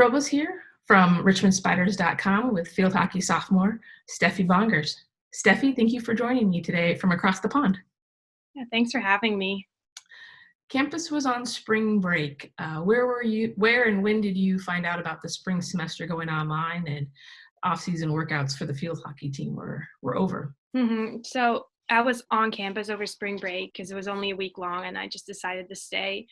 Robles here from richmondspiders.com with field hockey sophomore Steffie Bongers. Steffie, thank you for joining me today from across the pond. Yeah, thanks for having me. Campus was on spring break. Where and when did you find out about the spring semester going online and off-season workouts for the field hockey team were over? So I was on campus over spring break because it was only a week long, and I just decided to stay.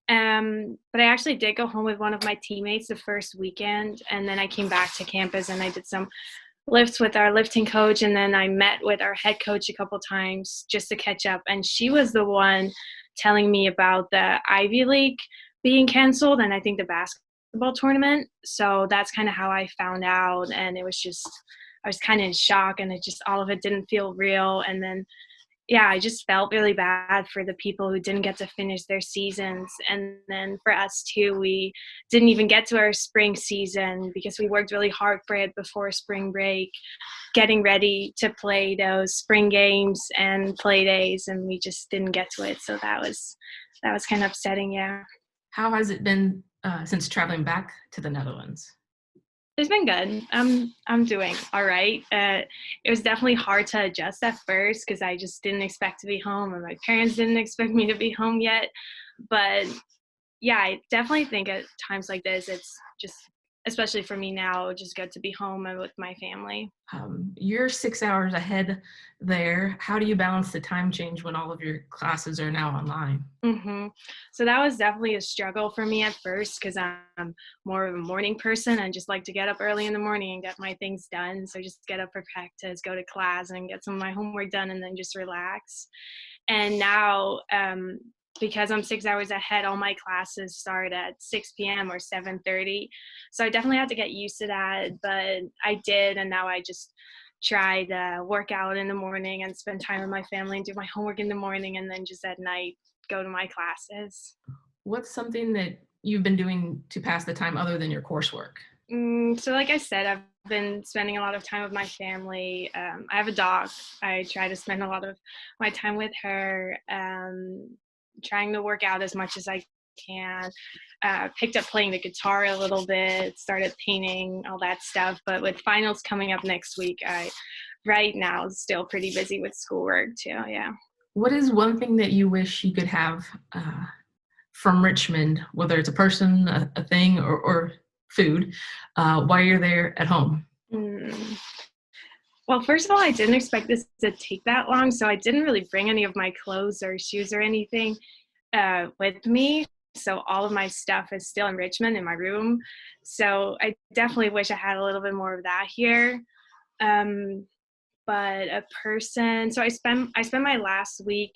But I actually did go home with one of my teammates the first weekend, and then I came back to campus and I did some lifts with our lifting coach, and then I met with our head coach a couple times just to catch up. And she was the one telling me about the Ivy League being canceled, and I think the basketball tournament. So that's kind of how I found out, and it was just I was kind of in shock, and it just all of it didn't feel real. And then yeah, I just felt really bad for the people who didn't get to finish their seasons. And then for us too, we didn't even get to our spring season because we worked really hard for it before spring break, getting ready to play those spring games and play days, and we just didn't get to it. So that was kind of upsetting, yeah. How has it been since traveling back to the Netherlands? It's been good. I'm doing all right. It was definitely hard to adjust at first because I just didn't expect to be home, and my parents didn't expect me to be home yet. But yeah, I definitely think at times like this, it's just, especially for me now, just good to be home and with my family. You're 6 hours ahead there. How do you balance the time change when all of your classes are now online? So that was definitely a struggle for me at first because I'm more of a morning person. I just like to get up early in the morning and get my things done. So just get up for practice, go to class, and get some of my homework done, and then just relax. And now, because I'm 6 hours ahead, all my classes start at 6 p.m. or 7:30. So I definitely had to get used to that, but I did, and now I just try to work out in the morning and spend time with my family and do my homework in the morning, and then just at night go to my classes. What's something that you've been doing to pass the time other than your coursework? So like I said, I've been spending a lot of time with my family. I have a dog. I try to spend a lot of my time with her, trying to work out as much as I can. Picked up playing the guitar a little bit, started painting, all that stuff. But with finals coming up next week, right now still pretty busy with schoolwork too, yeah. What is one thing that you wish you could have from Richmond, whether it's a person, a thing, or food, while you're there at home? Mm. Well, first of all, I didn't expect this to take that long, so I didn't really bring any of my clothes or shoes or anything with me. So all of my stuff is still in Richmond in my room. So I definitely wish I had a little bit more of that here. Um, but a person, so I spent my last week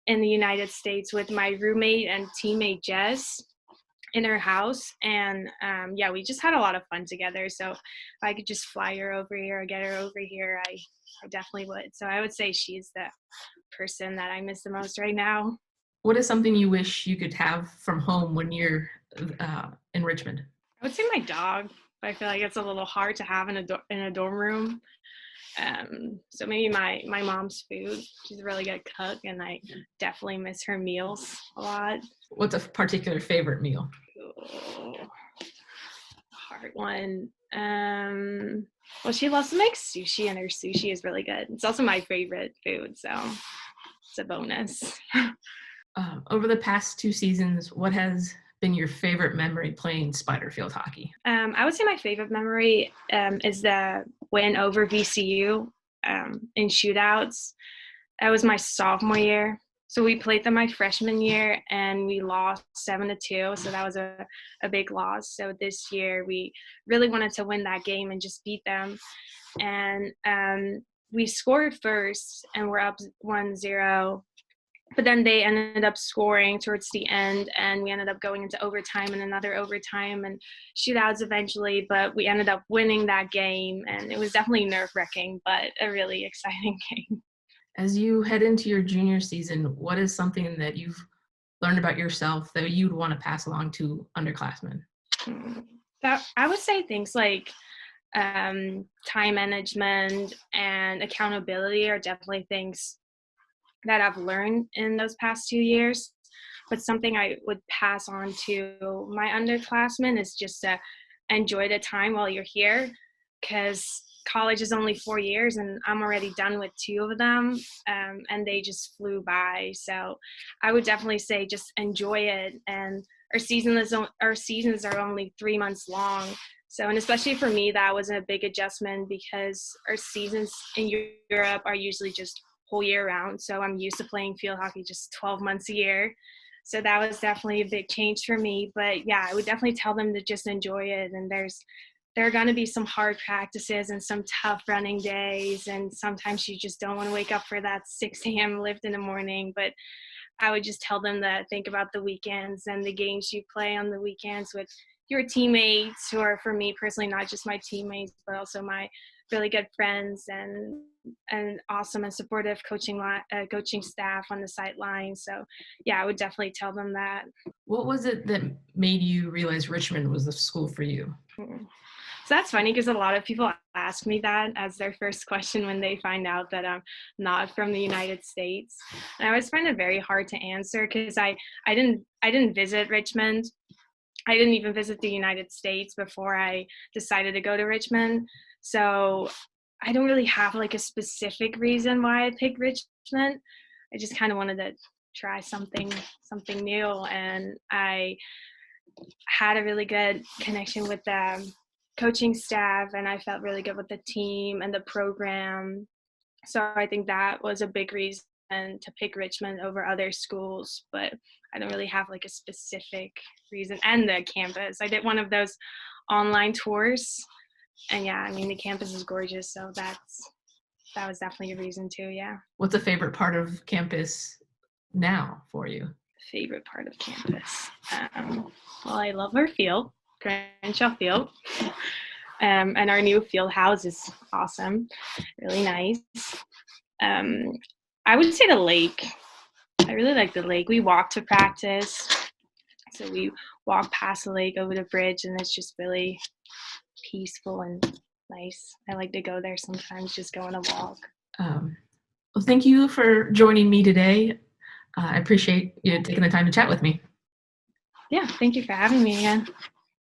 in the United States with my roommate and teammate Jess in her house, and yeah, we just had a lot of fun together. So if I could just fly her over here or get her over here, I definitely would. So I would say she's the person that I miss the most right now. What is something you wish you could have from home when you're in Richmond? I would say my dog. I feel like it's a little hard to have in a dorm room. So maybe my mom's food. She's a really good cook, and I definitely miss her meals a lot. What's a particular favorite meal? Oh, hard one. Well, she loves to make sushi, and her sushi is really good. It's also my favorite food, so it's a bonus. Over the past 2 seasons, what has been your favorite memory playing Spider field hockey? I would say my favorite memory is the win over VCU in shootouts. That was my sophomore year. So we played them my freshman year, and we lost 7-2. So that was a big loss. So this year we really wanted to win that game and just beat them. And we scored first, and we're up 1-0. But then they ended up scoring towards the end, and we ended up going into overtime and another overtime and shootouts eventually. But we ended up winning that game, and it was definitely nerve-wracking, but a really exciting game. As you head into your junior season, what is something that you've learned about yourself that you'd want to pass along to underclassmen? That I would say things like time management and accountability are definitely things that I've learned in those past 2 years. But something I would pass on to my underclassmen is just to enjoy the time while you're here, because college is only 4 years and I'm already done with 2 of them, and they just flew by. So I would definitely say just enjoy it. And our seasons are only 3 months long. So, and especially for me, that was a big adjustment because our seasons in Europe are usually just whole year round. So I'm used to playing field hockey just 12 months a year. So that was definitely a big change for me. But yeah, I would definitely tell them to just enjoy it. And there are going to be some hard practices and some tough running days. And sometimes you just don't want to wake up for that 6 a.m. lift in the morning. But I would just tell them that think about the weekends and the games you play on the weekends with your teammates, who are, for me personally, not just my teammates, but also my really good friends and awesome and supportive coaching staff on the sideline. So yeah, I would definitely tell them that. What was it that made you realize Richmond was the school for you? So that's funny because a lot of people ask me that as their first question when they find out that I'm not from the United States. And I always find it very hard to answer because I didn't visit Richmond. I didn't even visit the United States before I decided to go to Richmond. So I don't really have like a specific reason why I picked Richmond. I just kind of wanted to try something new, and I had a really good connection with the coaching staff, and I felt really good with the team and the program. So I think that was a big reason to pick Richmond over other schools, but I don't really have like a specific reason. And the campus, I did one of those online tours, and yeah, I mean the campus is gorgeous, so that was definitely a reason too. Yeah. What's a favorite part of campus now for you? Favorite part of campus? Well, I love our field, Crenshaw Field. And our new field house is awesome, really nice. I would say the lake. I really like the lake. We walk to practice, so we walk past the lake over the bridge, and it's just really peaceful and nice. I like to go there sometimes, just go on a walk. Well, thank you for joining me today. I appreciate you taking the time to chat with me. Yeah, thank you for having me again.